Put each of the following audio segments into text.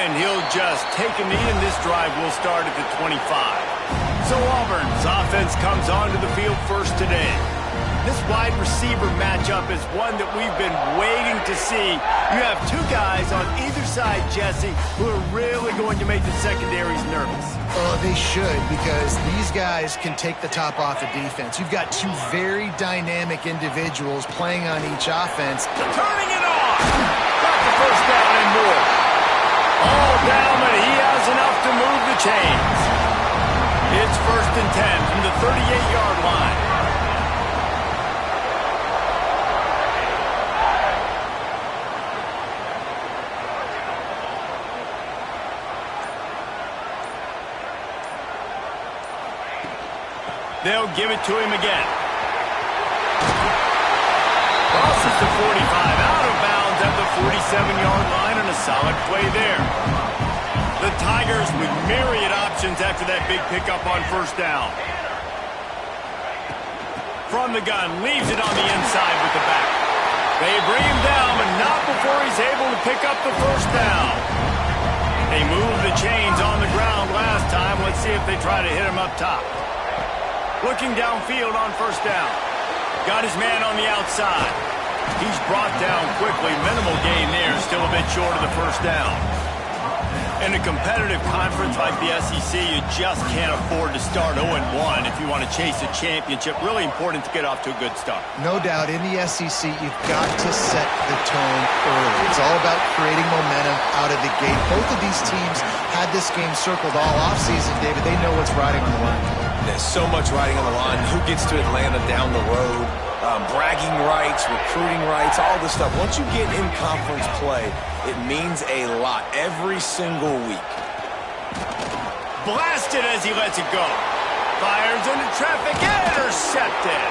And he'll just take a knee, and this drive will start at the 25. So Auburn's offense comes onto the field first today. This wide receiver matchup is one that we've been waiting to see. You have two guys on either side, Jesse, who are really going to make the secondaries nervous. Oh, they should, because these guys can take the top off the defense. You've got two very dynamic individuals playing on each offense. Turning it on! Got the first down and more. All down, but he has enough to move the chains. It's 1st and 10 from the 38-yard line. They'll give it to him again. Crosses the 45, out of bounds at the 47-yard line, and a solid play there. The Tigers with myriad options after that big pickup on first down. From the gun, leaves it on the inside with the back. They bring him down, but not before he's able to pick up the first down. They moved the chains on the ground last time. Let's see if they try to hit him up top. Looking downfield on first down. Got his man on the outside. He's brought down quickly. Minimal gain there. Still a bit short of the first down. In a competitive conference like the SEC, you just can't afford to start 0-1 if you want to chase a championship. Really important to get off to a good start. No doubt, in the SEC, you've got to set the tone early. It's all about creating momentum out of the gate. Both of these teams had this game circled all offseason, David. They know what's riding on the line. There's so much riding on the line. Who gets to Atlanta down the road? Bragging rights, recruiting rights, all this stuff. Once you get in conference play, it means a lot every single week. Blasted as he lets it go. Fires into traffic, intercepted.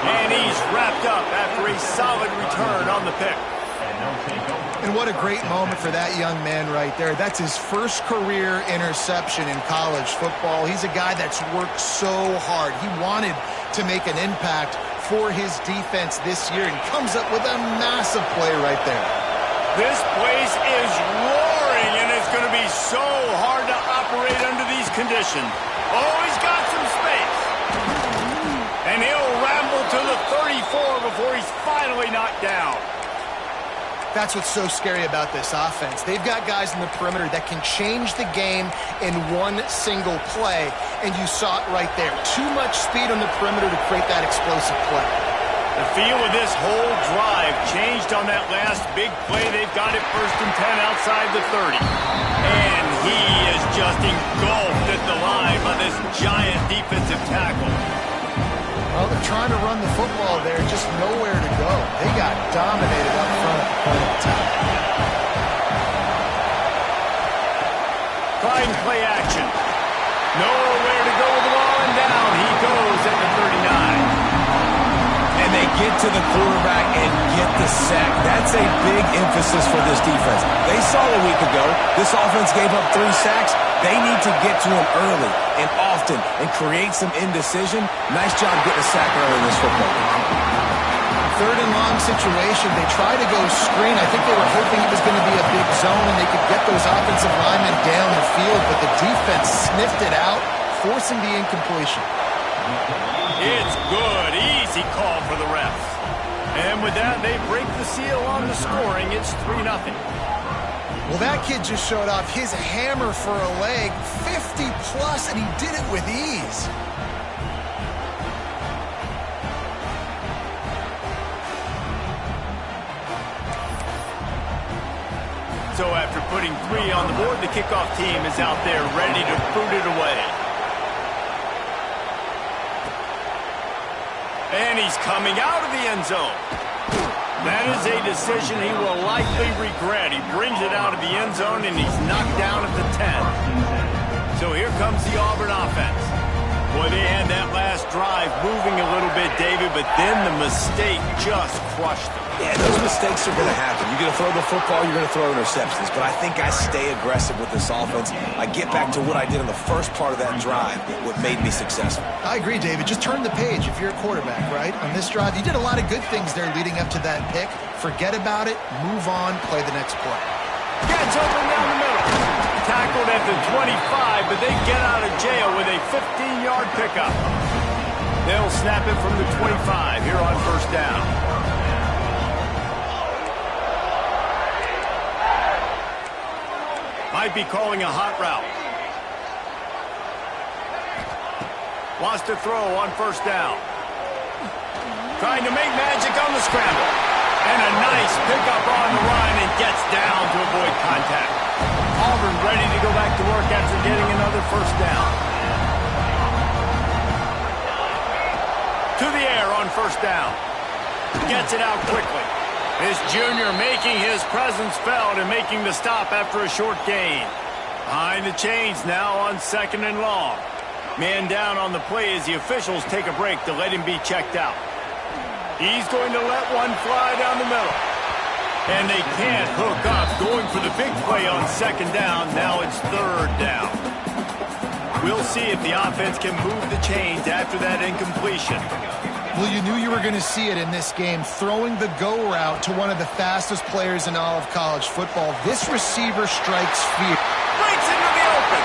And he's wrapped up after a solid return on the pick. And what a great moment for that young man right there. That's his first career interception in college football. He's a guy that's worked so hard. He wanted to make an impact for his defense this year and comes up with a massive play right there. This place is roaring, and it's going to be so hard to operate under these conditions. Oh, he's got some space. And he'll ramble to the 34 before he's finally knocked down. That's what's so scary about this offense. They've got guys in the perimeter that can change the game in one single play, and you saw it right there. Too much speed on the perimeter to create that explosive play. The feel of this whole drive changed on that last big play. They've got it 1st and 10 outside the 30. And he is just engulfed at the line by this giant defensive tackle. Well, they're trying to run the football there, just nowhere to go. They got dominated up front at the point of attack. Trying play action. Nowhere to go with the ball, and down he goes at the 39. And they get to the quarterback and get the sack. That's a big emphasis for this defense. They saw a week ago, this offense gave up 3 sacks. They need to get to him early and often and create some indecision. Nice job getting a sack early in this football game. 3rd and long situation. They tried to go screen. I think they were hoping it was going to be a big zone and they could get those offensive linemen down the field, but the defense sniffed it out, forcing the incompletion. It's good. Easy call for the refs. And with that, they break the seal on the scoring. It's 3-0. Well, that kid just showed off his hammer for a leg, 50-plus, and he did it with ease. So after putting 3 on the board, the kickoff team is out there ready to boot it away. And he's coming out of the end zone. That is a decision he will likely regret. He brings it out of the end zone, and he's knocked down at the 10. So here comes the Auburn offense. Boy, they had that last drive moving a little bit, David, but then the mistake just crushed them. Yeah, those mistakes are going to happen. You're going to throw the football, you're going to throw interceptions. But I think I stay aggressive with this offense. I get back to what I did in the first part of that drive, what made me successful. I agree, David. Just turn the page if you're a quarterback, right? On this drive, you did a lot of good things there leading up to that pick. Forget about it, move on, play the next play. Gets open down the middle. Tackled at the 25, but they get out of jail with a 15-yard pickup. They'll snap it from the 25 here on first down. Might be calling a hot route. Wants to throw on first down. Trying to make magic on the scramble. And a nice pickup on the run and gets down to avoid contact. Auburn ready to go back to work after getting another first down. To the air on first down. Gets it out quickly. This junior making his presence felt and making the stop after a short gain. Behind the chains now on second and long. Man down on the play as the officials take a break to let him be checked out. He's going to let one fly down the middle. And they can't hook up, going for the big play on second down. Now it's third down. We'll see if the offense can move the chains after that incompletion. Well, you knew you were going to see it in this game, throwing the go route to one of the fastest players in all of college football. This receiver strikes fear. Breaks into the open.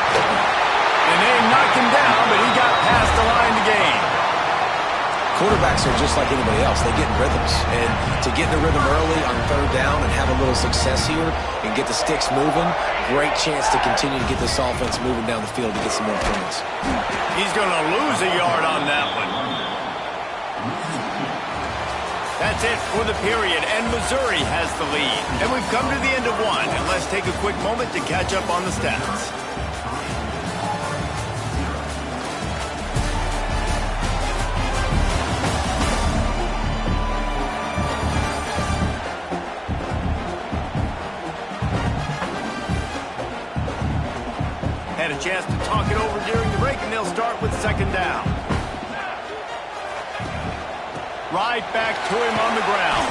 And they knocked him down, but he got past the line to gain. Quarterbacks are just like anybody else. They get in rhythms. And to get in the rhythm early on third down and have a little success here and get the sticks moving, great chance to continue to get this offense moving down the field to get some more points. He's going to lose a yard on that one. That's it for the period, and Missouri has the lead. And we've come to the end of one, and let's take a quick moment to catch up on the stats. Had a chance to talk it over during the break, and they'll start with second down. Right back to him on the ground.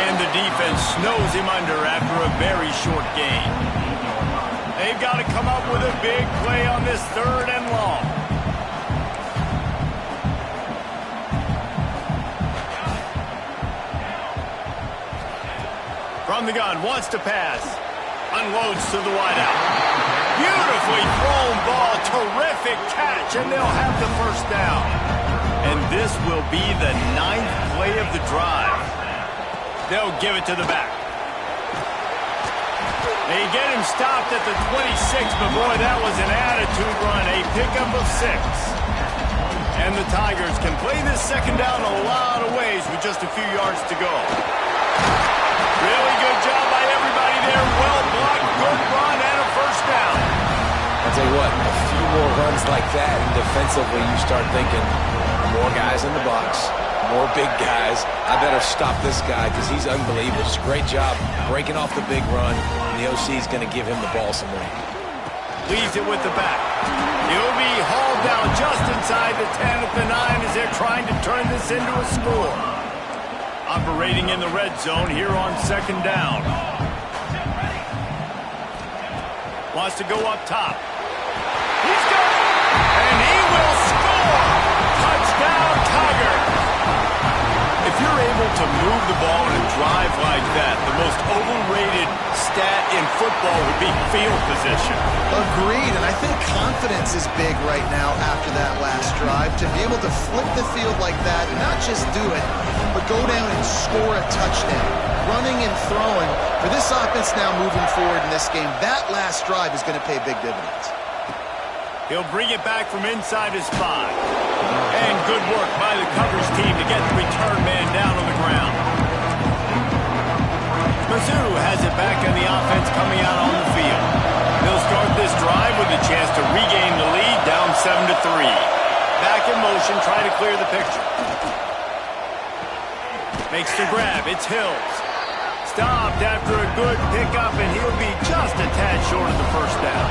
And the defense snows him under after a very short gain. They've got to come up with a big play on this third and long. From the gun, wants to pass. Unloads to the wideout. Beautifully thrown ball, terrific catch, and they'll have the first down. And this will be the 9th play of the drive. They'll give it to the back. They get him stopped at the 26, but boy, that was an attitude run, a pickup of 6. And the Tigers can play this second down a lot of ways with just a few yards to go. Really good job by everybody there. Well blocked, good run, and a first down. I'll tell you what, a few more runs like that, and defensively you start thinking, more guys in the box, more big guys. I better stop this guy because he's unbelievable. Just a great job breaking off the big run, and the OC is going to give him the ball some more. Leaves it with the back. He'll be hauled down just inside the 10 at the 9 as they're trying to turn this into a score. Operating in the red zone here on second down. Wants to go up top. He's got it! And he will score! Touchdown, Tiger! If you're able to move the ball in a drive like that, the most overrated stat in football would be field position. Agreed, and I think confidence is big right now after that last drive. To be able to flip the field like that, and not just do it, but go down and score a touchdown. Running and throwing. For this offense now moving forward in this game, that last drive is going to pay big dividends. He'll bring it back from inside his 5. And good work by the coverage team to get the return man down on the ground. Mizzou has it back on the offense coming out on the field. They'll start this drive with a chance to regain the lead, down 7-3. Back in motion, trying to clear the picture. Makes the grab, it's Hills. Stopped after a good pickup, and he'll be just a tad short of the first down.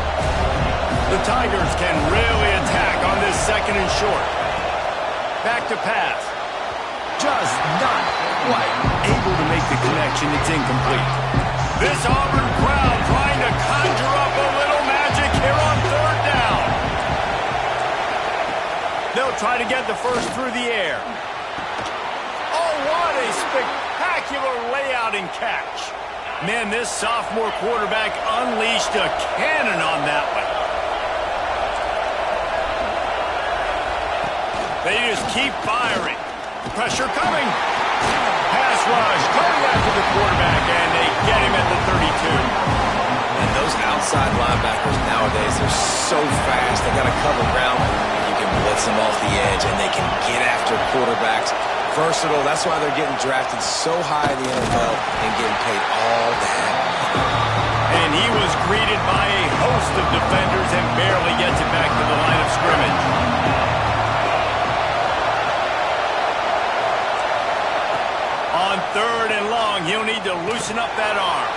The Tigers can really attack on this second and short. Back to pass. Just not quite able to make the connection. It's incomplete. This Auburn crowd trying to conjure up a little magic here on third down. They'll try to get the first through the air. Oh, what a spectacular layout and catch. Man, this sophomore quarterback unleashed a cannon on that one. They just keep firing. Pressure coming. Pass rush coming after the quarterback, and they get him at the 32. And those outside linebackers nowadays, they're so fast. They got to cover ground. You can blitz them off the edge, and they can get after quarterbacks. Versatile. That's why they're getting drafted so high in the NFL and getting paid all that. And he was greeted by a host of defenders and barely gets it back to the line of scrimmage. On 3rd and long, he'll need to loosen up that arm.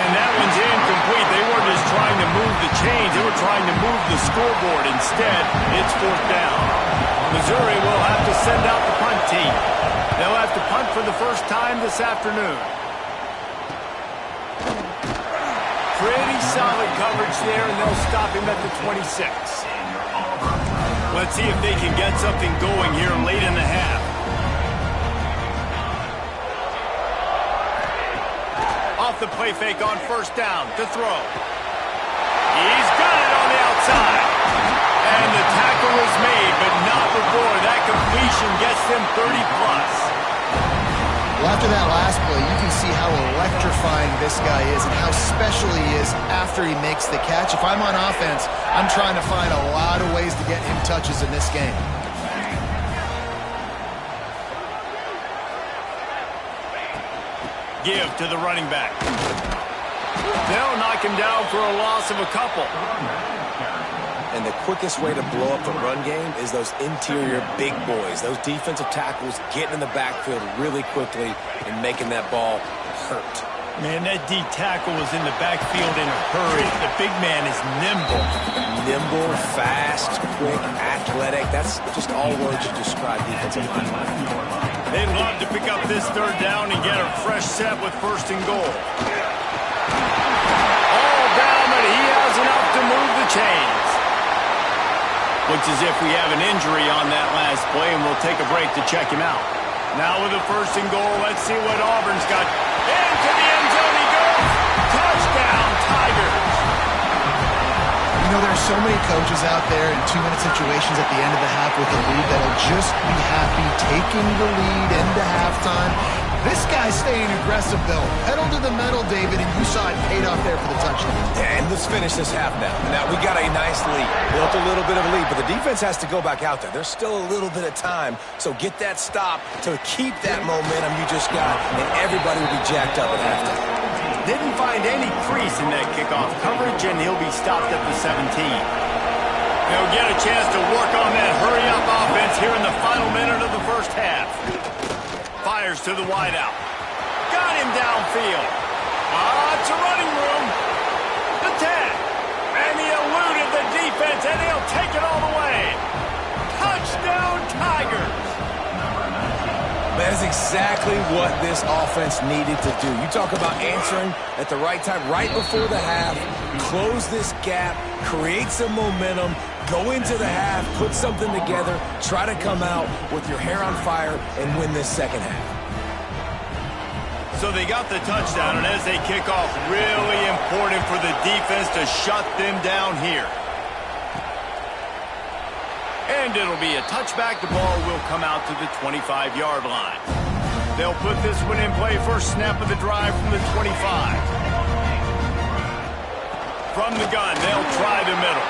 And that one's incomplete. They weren't just trying to move the chains. They were trying to move the scoreboard. Instead, it's 4th down. Missouri will have to send out the punt team. They'll have to punt for the first time this afternoon. Pretty solid coverage there, and they'll stop him at the 26. Let's see if they can get something going here late in the half. Off the play fake on 1st down to throw. He's got it on the outside. And the tackle is made, but not before that completion gets them 30+. Well, after that last play, you can see how electrifying this guy is and how special he is after he makes the catch. If I'm on offense, I'm trying to find a lot of ways to get him touches in this game. Give to the running back. They'll knock him down for a loss of a couple. And the quickest way to blow up the run game is those interior big boys, those defensive tackles getting in the backfield really quickly and making that ball hurt. Man, that D tackle was in the backfield in a hurry. The big man is nimble. Nimble, fast, quick, athletic. That's just all words to describe defensive linemen. They'd love to pick up this 3rd down and get a fresh set with 1st and goal. All down, but he has enough to move the chains. Looks as if we have an injury on that last play, and we'll take a break to check him out. Now with a 1st and goal, let's see what Auburn's got. Into the end zone he goes. Touchdown, Tigers. You know, there are so many coaches out there in 2-minute situations at the end of the half with a lead that'll just be happy taking the lead into halftime. This guy's staying aggressive, though. Pedal to the metal, David, and you saw it paid off there for the touchdown. And let's finish this half now. Now, we got a nice lead. Built a little bit of a lead, but the defense has to go back out there. There's still a little bit of time, so get that stop to keep that momentum you just got, and everybody will be jacked up at halftime. Didn't find any crease in that kickoff coverage, and he'll be stopped at the 17. They'll get a chance to work on that hurry-up offense here in the final minute of the 1st half. Fires to the wideout. Got him downfield. Lots of running room. The 10. And he eluded the defense, and he'll take it all the way. Touchdown, Tigers. That is exactly what this offense needed to do. You talk about answering at the right time, right before the half, close this gap, create some momentum, go into the half, put something together, try to come out with your hair on fire and win this 2nd half. So they got the touchdown, and as they kick off, really important for the defense to shut them down here. And it'll be a touchback. The ball will come out to the 25-yard line. They'll put this one in play. First snap of the drive from the 25. From the gun, they'll try the middle.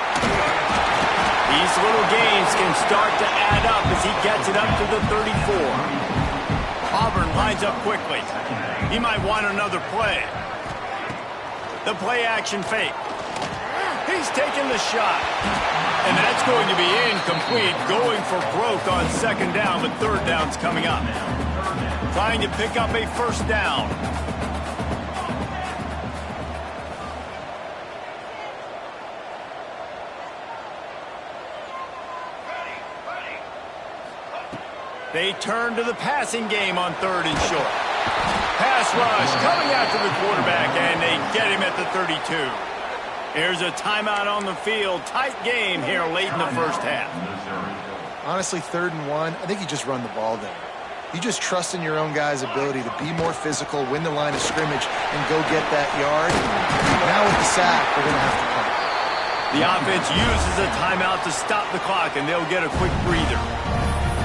These little gains can start to add up as he gets it up to the 34. Auburn lines up quickly. He might want another play. The play action fake. He's taking the shot. And that's going to be incomplete. Going for broke on 2nd down, but 3rd down's coming up. Trying to pick up a 1st down. They turn to the passing game on 3rd and short. Pass rush coming after the quarterback, and they get him at the 32. Here's a timeout on the field. Tight game here late in the 1st half. Honestly, 3rd and 1, I think you just run the ball there. You just trust in your own guys' ability to be more physical, win the line of scrimmage, and go get that yard. Now with the sack, they're going to have to punt. The offense uses a timeout to stop the clock, and they'll get a quick breather.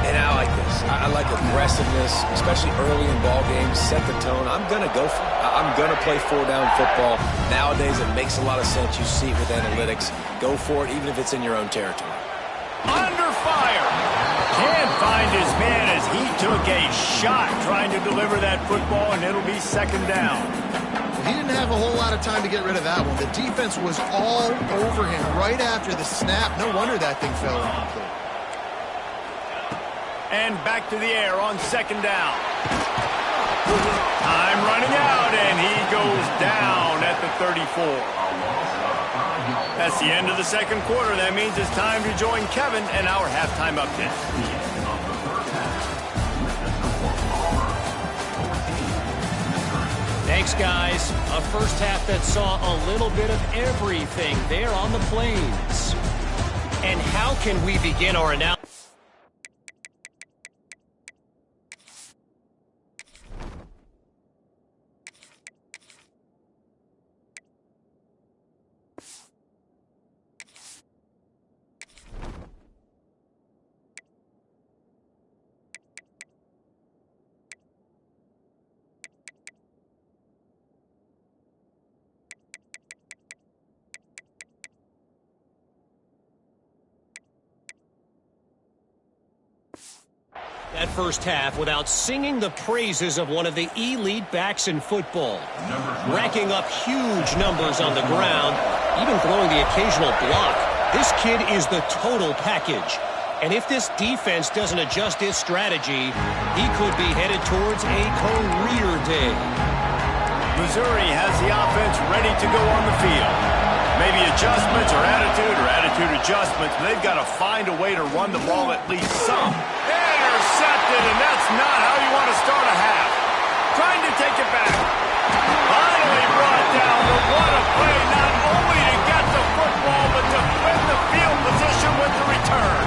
And I like this. I like aggressiveness, especially early in ball games. Set the tone. I'm going to go for it. I'm going to play four-down football. Nowadays, it makes a lot of sense. You see it with analytics. Go for it, even if it's in your own territory. Under fire. Can't find his man as he took a shot trying to deliver that football, and it'll be second down. He didn't have a whole lot of time to get rid of that one. The defense was all over him right after the snap. No wonder that thing fell incomplete. And back to the air on second down. Time running out, and he goes down at the 34. That's the end of the second quarter. That means it's time to join Kevin and our halftime update. Thanks, guys. A first half that saw a little bit of everything there on the Plains. And how can we begin our analysis? That first half without singing the praises of one of the elite backs in football. Racking up huge numbers on the ground, even throwing the occasional block. This kid is the total package. And if this defense doesn't adjust its strategy, he could be headed towards a career day. Missouri has the offense ready to go on the field. Maybe adjustments or attitude adjustments, but they've got to find a way to run the ball at least some. Intercepted, and that's not how you want to start a half. Trying to take it back. Finally brought down, but what a play, not only to get the football, but to win the field position with the return.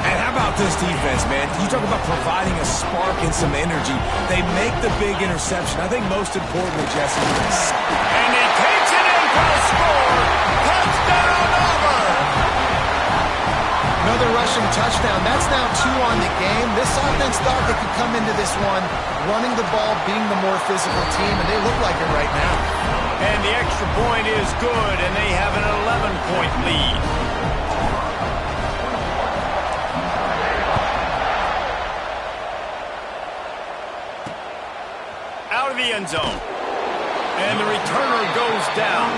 And how about this defense, man? You talk about providing a spark and some energy. They make the big interception. I think most importantly, Jesse, and he takes it in for a score. Touchdown, Auburn! Another rushing touchdown. That's now 2 on the game. This offense thought they could come into this one running the ball, being the more physical team, and they look like it right now. And the extra point is good, and they have an 11-point lead. Out of the end zone. And the returner goes down.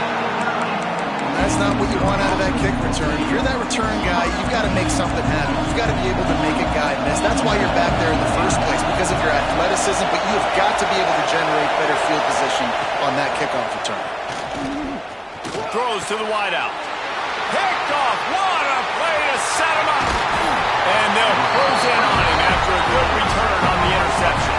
That's not what you want out of that kick return. If you're that return guy, you've got to make something happen. You've got to be able to make a guy miss. That's why you're back there in the first place, because of your athleticism, but you've got to be able to generate better field position on that kickoff return. Throws to the wideout. Picked off. What a play to set him up. And they'll close in on him after a good return on the interception.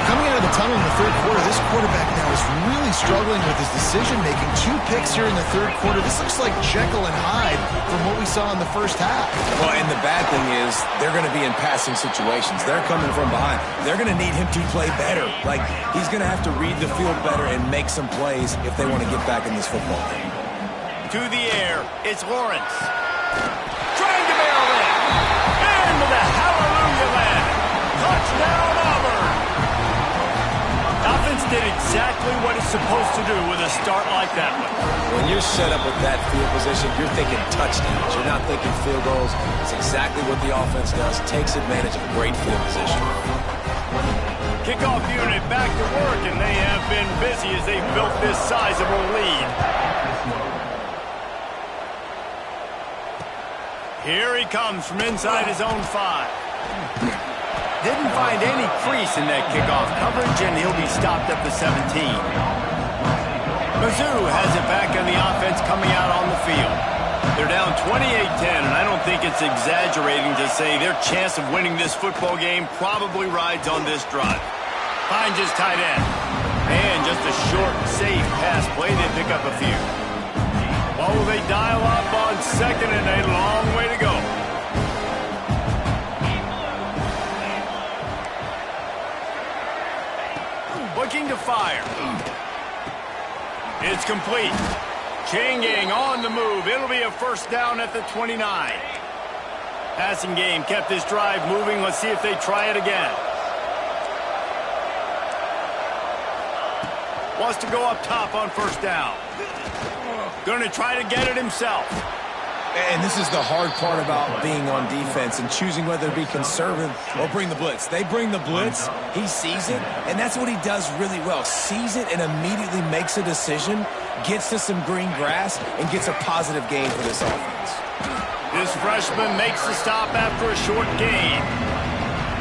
Coming out of the tunnel in the third quarter, this quarterback now is really struggling with his decision-making. 2 picks here in the third quarter. This looks like Jekyll and Hyde from what we saw in the first half. well, and the bad thing is they're going to be in passing situations. They're coming from behind. They're going to need him to play better. Like, he's going to have to read the field better and make some plays if they want to get back in this football game. To the air, it's Lawrence. Trying to barrel in. Into the hallelujah land. Touchdown, Auburn. Offense did exactly what it's supposed to do with a start like that one. When you're set up with that field position, you're thinking touchdowns. You're not thinking field goals. It's exactly what the offense does. Takes advantage of great field position. Kickoff unit back to work, and they have been busy as they've built this sizable lead. Here he comes from inside his own 5. Didn't find any crease in that kickoff coverage, and he'll be stopped at the 17. Mizzou has it back on the offense coming out on the field. They're down 28-10, and I don't think it's exaggerating to say their chance of winning this football game probably rides on this drive. Finds his tight end. And just a short, safe pass play, they pick up a few. What will they dial up on second, and a long way to go. looking to fire. It's complete. Chain gang on the move. It'll be a first down at the 29. Passing game kept this drive moving. Let's see if they try it again. Wants to go up top on first down. Going to try to get it himself. And this is the hard part about being on defense and choosing whether to be conservative or bring the blitz. They bring the blitz, he sees it, and that's what he does really well. Sees it and immediately makes a decision, gets to some green grass, and gets a positive gain for this offense. This freshman makes the stop after a short gain.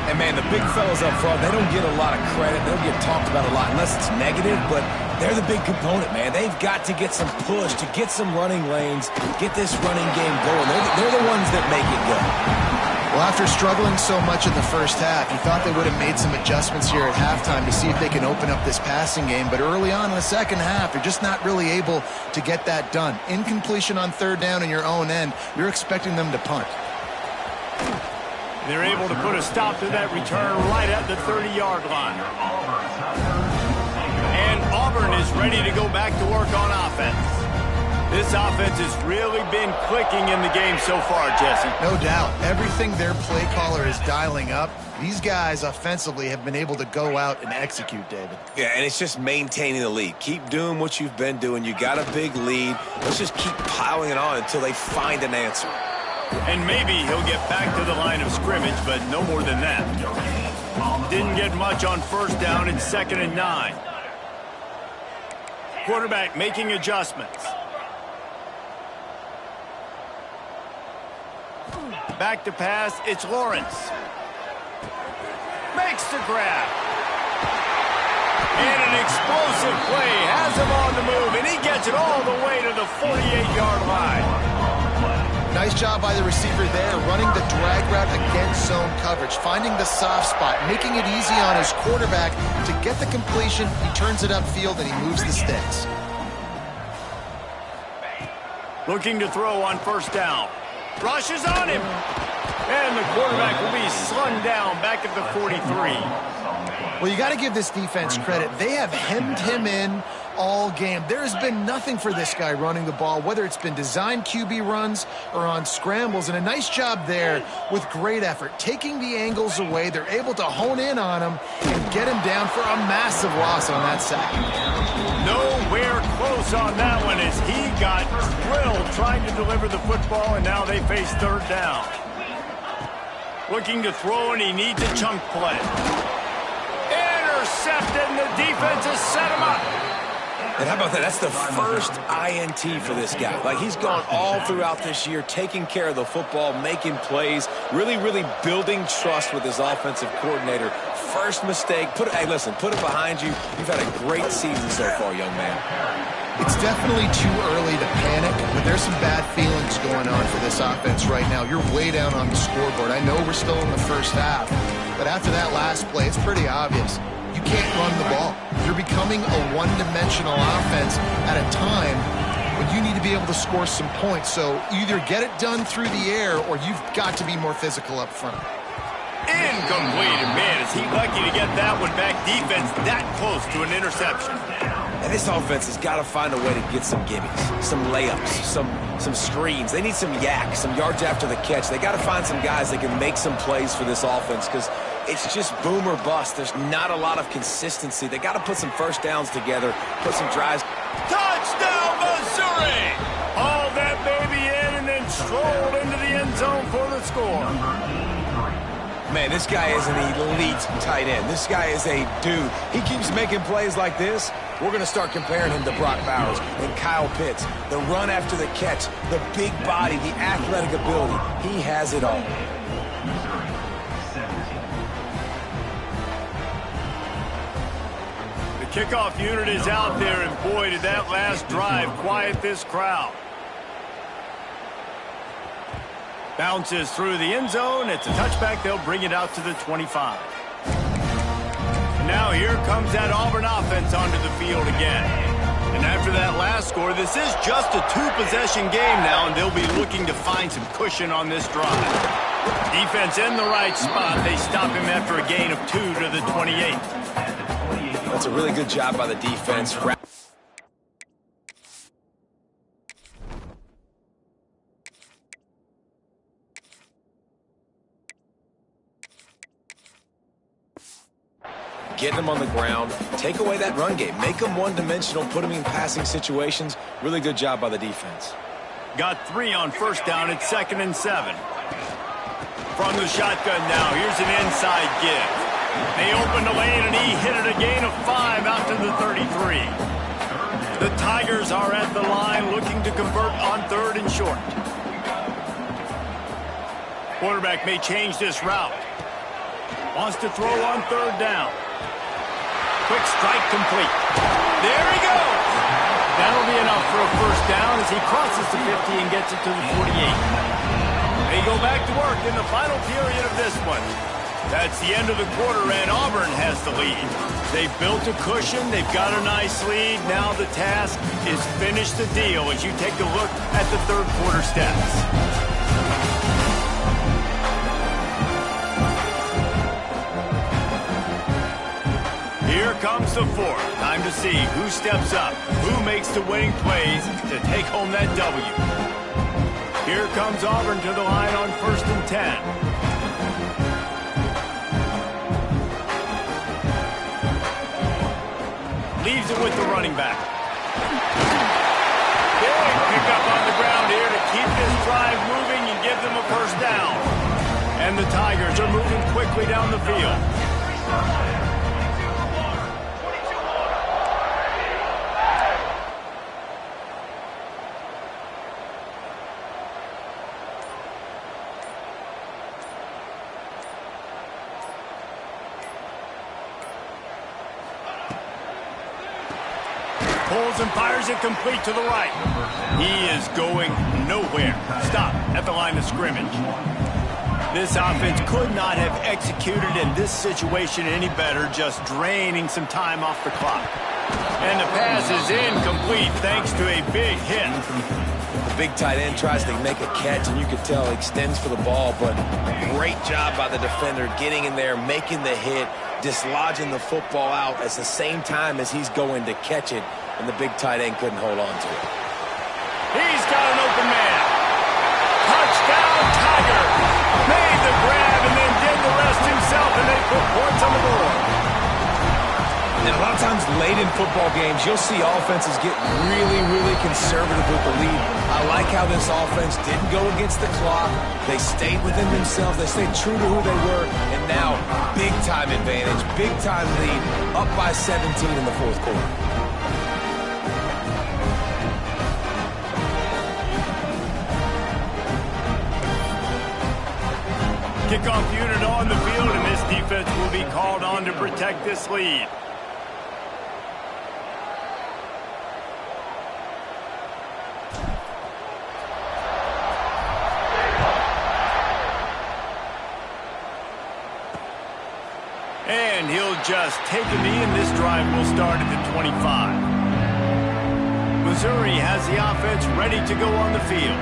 And, man, the big fellas up front, they don't get a lot of credit. They don't get talked about a lot unless it's negative, but they're the big component, man. They've got to get some push, to get some running lanes, get this running game going. They're the ones that make it go. Well, after struggling so much in the first half, you thought they would have made some adjustments here at halftime to see if they can open up this passing game. But early on in the second half, they're just not really able to get that done. Incompletion on third down in your own end, you're expecting them to punt. They're able to put a stop to that return right at the 30-yard line. And Auburn is ready to go back to work on offense. This offense has really been clicking in the game so far, Jesse. No doubt. Everything their play caller is dialing up, these guys offensively have been able to go out and execute, David. Yeah, and it's just maintaining the lead. Keep doing what you've been doing. You got a big lead. Let's just keep piling it on until they find an answer. And maybe he'll get back to the line of scrimmage, but no more than that. Didn't get much on first down in 2nd and 9. Quarterback making adjustments. Back to pass, it's Lawrence. Makes the grab. And an explosive play has him on the move, and he gets it all the way to the 48-yard line. Nice job by the receiver there, running the drag route against zone coverage, finding the soft spot, making it easy on his quarterback to get the completion. He turns it upfield, and he moves the sticks. Looking to throw on first down. Rushes on him. And the quarterback will be slung down back at the 43. Well, you got to give this defense credit. They have hemmed him in all game. There has been nothing for this guy running the ball, whether it's been designed QB runs or on scrambles, and a nice job there with great effort. Taking the angles away, they're able to hone in on him and get him down for a massive loss on that sack. Nowhere close on that one as he got drilled trying to deliver the football, and now they face third down. Looking to throw, and he needs a chunk play. Intercepted, and the defense has set him up. And how about that? That's the first INT for this guy. Like, he's gone all throughout this year, taking care of the football, making plays, really building trust with his offensive coordinator. First mistake. Hey, listen, put it behind you. You've had a great season so far, young man. It's definitely too early to panic, but there's some bad feelings going on for this offense right now. You're way down on the scoreboard. I know we're still in the first half, but after that last play, it's pretty obvious. You can't run the ball. You're becoming a one-dimensional offense at a time when you need to be able to score some points. So either get it done through the air or you've got to be more physical up front. Incomplete. And man, is he lucky to get that one back. Defense that close to an interception. And this offense has got to find a way to get some gimmies, some layups, some screens. They need some yak, some yards after the catch. They got to find some guys that can make some plays for this offense because it's just boom or bust. There's not a lot of consistency. They got to put some first downs together, put some drives. Touchdown, Missouri! Hauled that baby in and then strolled into the end zone for the score. Man, this guy is an elite tight end. This guy is a dude. He keeps making plays like this. We're going to start comparing him to Brock Bowers and Kyle Pitts. The run after the catch, the big body, the athletic ability. He has it all. The kickoff unit is out there, and boy, did that last drive quiet this crowd. Bounces through the end zone. It's a touchback. They'll bring it out to the 25. And now here comes that Auburn offense onto the field again. And after that last score, this is just a two-possession game now, and they'll be looking to find some cushion on this drive. Defense in the right spot. They stop him after a gain of 2 to the 28. I'll That's a really good job by the defense. Getting them on the ground, take away that run game, make them one-dimensional, put them in passing situations. Really good job by the defense. Got 3 on first down at 2nd and 7. From the shotgun now, here's an inside give. They opened the lane and he hit it a gain of 5 out to the 33. The Tigers are at the line looking to convert on 3rd and short. Quarterback may change this route. Wants to throw on 3rd down. Quick strike complete. There he goes. That'll be enough for a first down as he crosses the 50 and gets it to the 48. They go back to work in the final period of this one. That's the end of the quarter, and Auburn has the lead. They've built a cushion. They've got a nice lead. Now the task is finish the deal as you take a look at the 3rd quarter stats. Here comes the 4th. Time to see who steps up, who makes the winning plays to take home that W. Here comes Auburn to the line on 1st and 10. Leaves it with the running back. Big pickup on the ground here to keep this drive moving and give them a first down. And the Tigers are moving quickly down the field. Pulls and fires it complete to the right. He is going nowhere. Stop at the line of scrimmage. This offense could not have executed in this situation any better, just draining some time off the clock. And the pass is incomplete thanks to a big hit. The big tight end tries to make a catch, and you can tell he extends for the ball, but great job by the defender getting in there, making the hit, dislodging the football out at the same time as he's going to catch it, and the big tight end couldn't hold on to it. He's got an open man. Touchdown, Tiger. Made the grab and then did the rest himself, and they put points on the board. And a lot of times late in football games, you'll see offenses get really, really conservative with the lead. I like how this offense didn't go against the clock. They stayed within themselves. They stayed true to who they were. And now, big-time advantage, big-time lead, up by 17 in the 4th quarter. Kickoff unit on the field, and this defense will be called on to protect this lead. And he'll just take a knee, and this drive will start at the 25. Missouri has the offense ready to go on the field.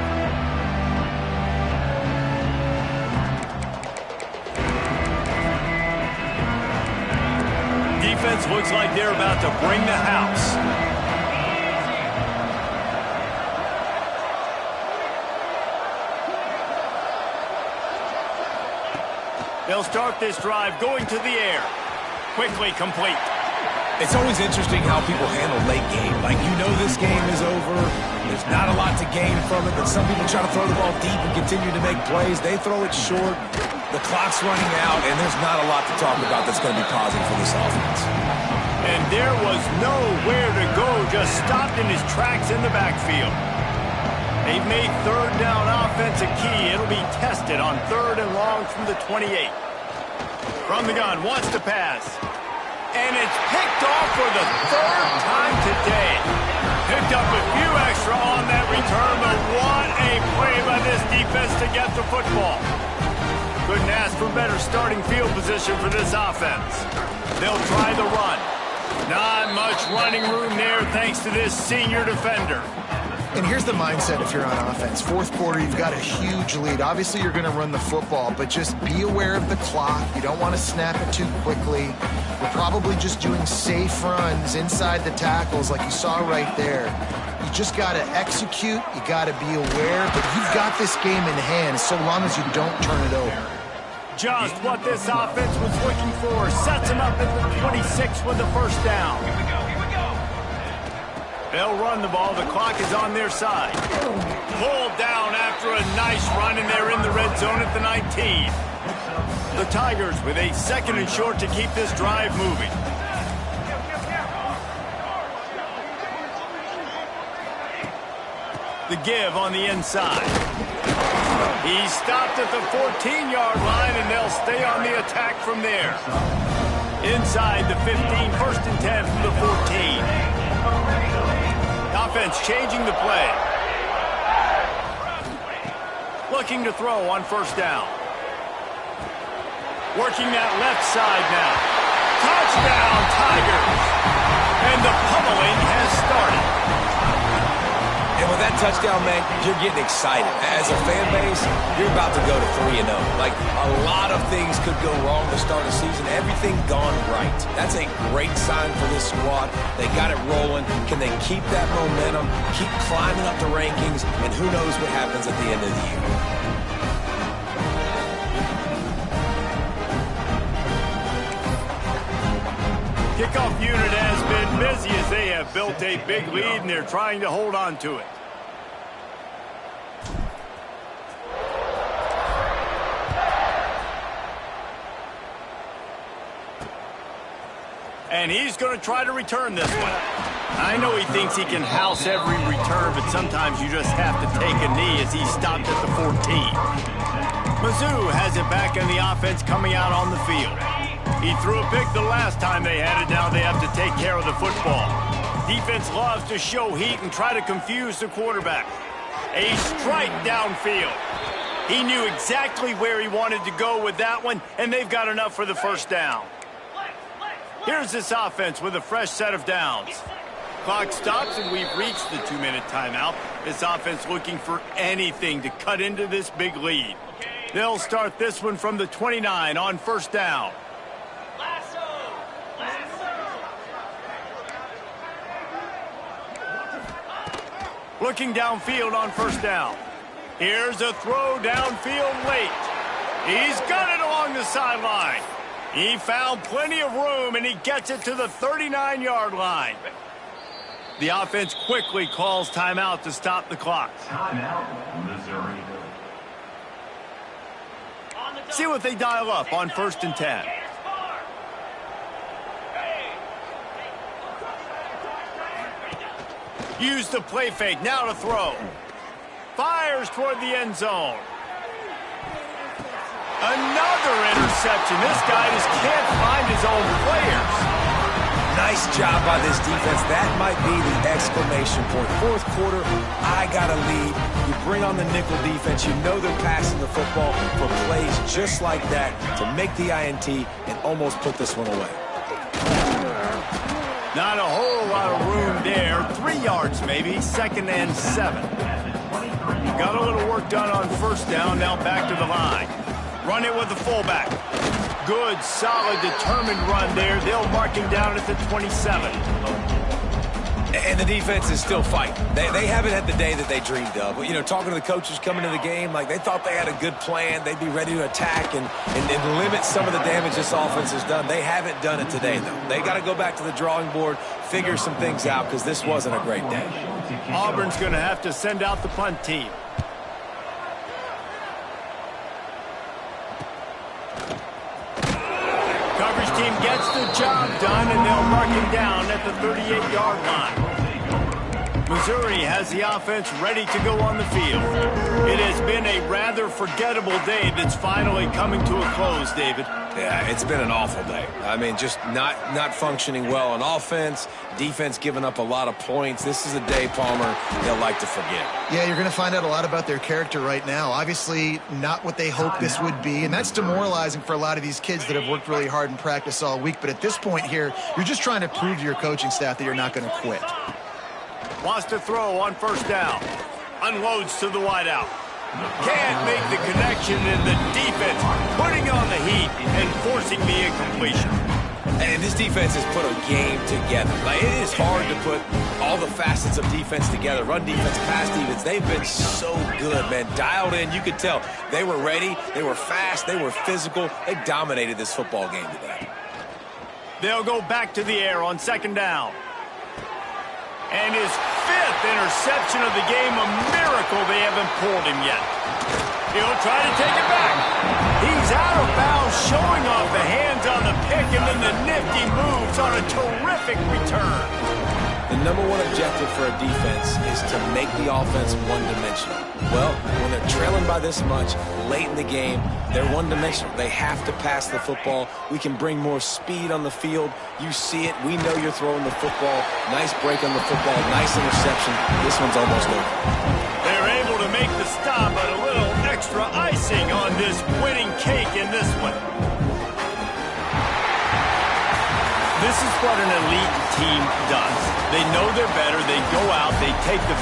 Defense looks like they're about to bring the house. They'll start this drive going to the air. Quickly complete. It's always interesting how people handle late game. Like, you know this game is over. There's not a lot to gain from it, but some people try to throw the ball deep and continue to make plays. They throw it short. The clock's running out, and there's not a lot to talk about that's going to be positive for this offense. And there was nowhere to go, just stopped in his tracks in the backfield. They've made 3rd down offense a key. It'll be tested on 3rd and long from the 28. From the gun, wants to pass. And it's picked off for the 3rd time today. Picked up a few extra on that return, but what a play by this defense to get the football. Couldn't ask for better starting field position for this offense. They'll try the run. Not much running room there thanks to this senior defender. And here's the mindset if you're on offense. Fourth quarter, you've got a huge lead. Obviously, you're going to run the football, but just be aware of the clock. You don't want to snap it too quickly. We're probably just doing safe runs inside the tackles like you saw right there. You just got to execute. You got to be aware, but you've got this game in hand so long as you don't turn it over. Just what this offense was looking for. Sets him up at the 26 with the first down. They'll run the ball. The clock is on their side. Pulled down after a nice run, and they're in the red zone at the 19. The Tigers with a 2nd and short to keep this drive moving. The give on the inside. He stopped at the 14-yard line, and they'll stay on the attack from there. Inside the 15, 1st and 10 from the 14. Offense changing the play. Looking to throw on 1st down. Working that left side now. Touchdown, Tigers! And the pummeling has started. And with that touchdown, man, you're getting excited. As a fan base, you're about to go to 3-0. Like, a lot of things could go wrong to start a season. Everything gone right. That's a great sign for this squad. They got it rolling. Can they keep that momentum, keep climbing up the rankings, and who knows what happens at the end of the year. Kickoff unit has been busy as they have built a big lead, and they're trying to hold on to it. And he's going to try to return this one. I know he thinks he can house every return, but sometimes you just have to take a knee as he stopped at the 14. Mizzou has it back in the offense coming out on the field. He threw a pick the last time they had it. Now they have to take care of the football. Defense loves to show heat and try to confuse the quarterback. A strike downfield. He knew exactly where he wanted to go with that one, and they've got enough for the first down. Here's this offense with a fresh set of downs. Clock stops, and we've reached the 2-minute timeout. This offense looking for anything to cut into this big lead. They'll start this one from the 29 on 1st down. Looking downfield on 1st down. Here's a throw downfield late. He's got it along the sideline. He found plenty of room, and he gets it to the 39-yard line. The offense quickly calls timeout to stop the clock. Timeout, Missouri. See what they dial up on 1st and 10. Use the play fake, now to throw. Fires toward the end zone. Another interception. This guy just can't find his own players. Nice job by this defense. That might be the exclamation point. 4th quarter, I got a lead. You bring on the nickel defense. You know they're passing the football for plays just like that to make the INT and almost put this one away. Not a whole lot of room there. 3 yards maybe. 2nd and 7. Got a little work done on 1st down. Now back to the line. Run it with the fullback. Good, solid, determined run there. They'll mark him down at the 27. And the defense is still fighting. They haven't had the day that they dreamed of. But, you know, talking to the coaches coming to the game, like they thought they had a good plan. They'd be ready to attack and limit some of the damage this offense has done. They haven't done it today, though. They got to go back to the drawing board, figure some things out, because this wasn't a great day. Auburn's going to have to send out the punt team. Coverage team gets the job done, and they'll mark him down at the 38-yard line. Missouri has the offense ready to go on the field. It has been a rather forgettable day that's finally coming to a close, David. Yeah, it's been an awful day. I mean, just not functioning well on offense, defense giving up a lot of points. This is a day, Palmer, they'll like to forget. Yeah, you're going to find out a lot about their character right now. Obviously, not what they hoped this would be, and that's demoralizing for a lot of these kids that have worked really hard in practice all week. But at this point here, you're just trying to prove to your coaching staff that you're not going to quit. Wants to throw on first down. Unloads to the wideout. Can't make the connection, and the defense putting on the heat and forcing the incompletion. And this defense has put a game together. Like, it is hard to put all the facets of defense together. Run defense, pass defense. They've been so good, man. Dialed in. You could tell they were ready. They were fast. They were physical. They dominated this football game today. They'll go back to the air on second down. And his 5th interception of the game, a miracle they haven't pulled him yet. He'll try to take it back. He's out of bounds, showing off the hands on the pick, and then the nifty moves on a terrific return. The number one objective for a defense is to make the offense one-dimensional. Well, when they're trailing by this much late in the game, they're one-dimensional. They have to pass the football. We can bring more speed on the field. You see it. We know you're throwing the football. Nice break on the football. Nice interception. This one's almost over. They're able to make the stop, but a little extra icing on this winning cake in this one. This is what an elite team does. They know they're better. They go out. They take the